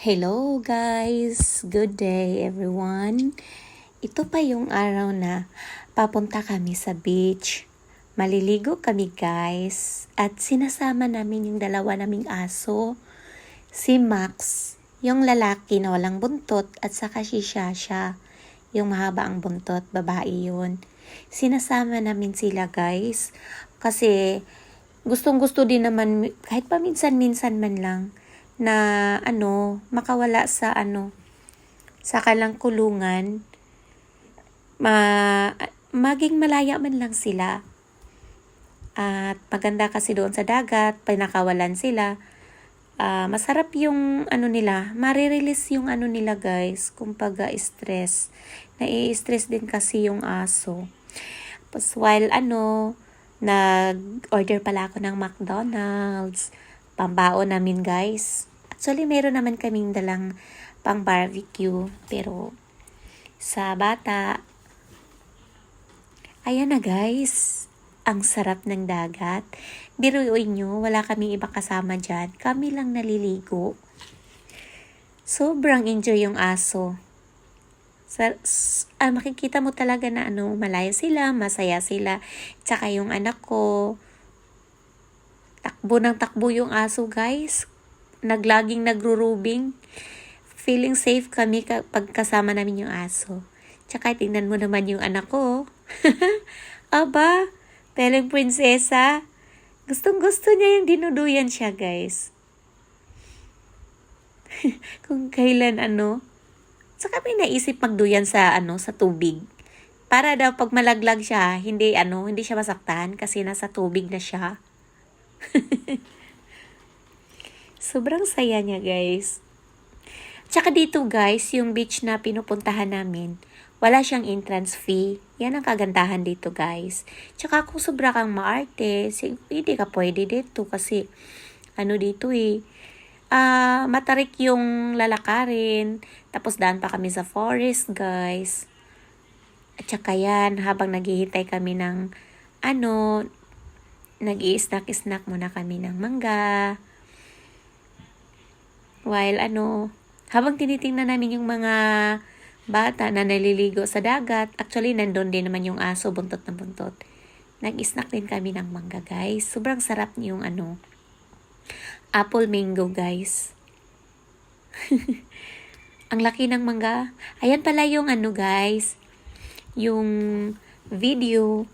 Hello guys! Good day everyone! Ito pa yung araw na papunta kami sa beach. Maliligo kami guys at sinasama namin yung dalawa naming aso. Si Max, yung lalaki na walang buntot at saka si Shasha, yung mahaba ang buntot, babae yun. Sinasama namin sila guys kasi gustong gusto din naman kahit paminsan-minsan man lang na makawala sa sa kalang kulungan, maging malaya man lang sila. At maganda kasi doon sa dagat, pinakawalan sila. Masarap yung nila, marirelease yung nila guys, kumbaga stress. Nai-stress din kasi yung aso. Tapos while nag-order pala ako ng McDonald's, pambaon namin guys. Actually, meron naman kaming dalang pang barbecue. Pero, sa bata, ayan na guys. Ang sarap ng dagat. Biruin nyo, wala kaming ibang kasama dyan. Kami lang naliligo. Sobrang enjoy yung aso. Makikita mo talaga na malaya sila, masaya sila. Tsaka yung anak ko, takbo ng takbo yung aso guys. Naglaging nagrurubing. Feeling safe kami kapag kasama namin yung aso. Tsaka tingnan mo naman yung anak ko. Aba, teleng prinsesa. Gustong gusto niya yung dinuduyan siya guys. Kung kailan Tsaka may naisip magduyan sa sa tubig. Para daw pag malaglag siya, hindi siya masaktan kasi nasa tubig na siya. Sobrang saya niya guys. Tsaka dito guys, yung beach na pinupuntahan namin, wala siyang entrance fee. Yan ang kagandahan dito guys. Tsaka kung sobra kang maarte, hindi ka pwede dito kasi dito matarik yung lalakarin. Tapos daan pa kami sa forest guys. At tsaka yan, habang naghihintay kami ng nag-i-snack muna kami ng mangga. While habang tinitingnan namin yung mga bata na naliligo sa dagat, actually nandun din naman yung aso, buntot na buntot. Nag-snack din kami ng mangga guys. Sobrang sarap yung apple mango guys. Ang laki ng mangga. Ayan pala yung guys, yung video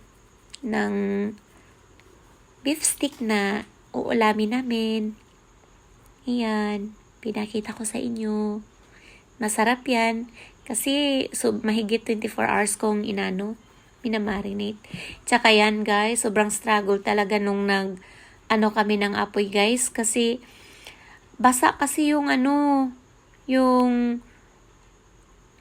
ng beef stick na uulamin namin. Ayan, pinakita ko sa inyo. Masarap yan. Kasi mahigit 24 hours kong minamarinate. Tsaka yan guys, sobrang struggle talaga nung kami ng apoy guys. Kasi basa kasi yung yung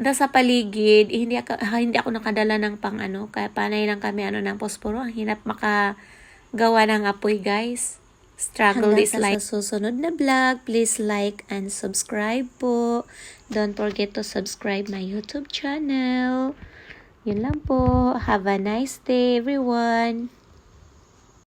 nasa paligid. Hindi ako nakadala ng pang kaya panay lang kami ng posporo. Ang hinap makagawa ng apoy guys. Struggle is life. Sa susunod na vlog, please like and subscribe po. Don't forget to subscribe my YouTube channel. Yun lang po. Have a nice day everyone.